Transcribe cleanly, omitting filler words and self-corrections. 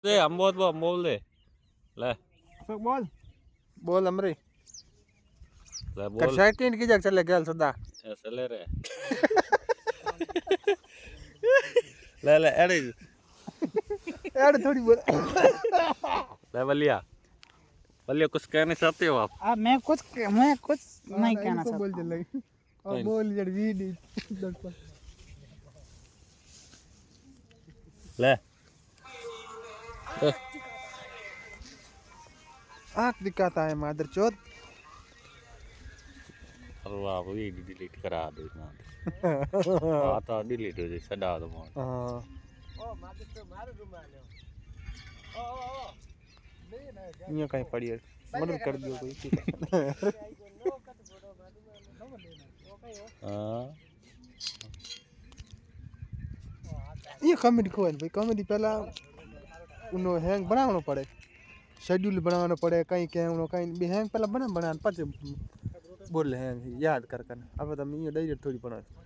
દે આમ બોલ દે લે બોલ બોલ અમરી લે कर બોલ सेकंड की जगह चले गया सदा ચલે રે લે એડી ऐड थोड़ी बोल ले बलिया कुछ कहना चाहते हो आप मैं कुछ नहीं कहना तो बोल चाहता चल और बोल जड़ वीडी ले आंख दिखाता है मादर चौथ अरे वाह वो ये डिलीट करा दे ना आता डिलीट हो जाए सदा दो मोर हां ओ मादर तो मारो रुमाल ओ ये कहीं पड़ी है मर्डर कर दियो कोई हां ये कॉमेडी खोल भाई कॉमेडी पहला उनो हैंग बनावनो पड़े शेड्यूल बनावनो पड़े कहीं कहनो कहीं भी हैंग पहला बना पाछे बोल हैंग याद कर अब तो मैं ये डायरेक्ट थोड़ी बना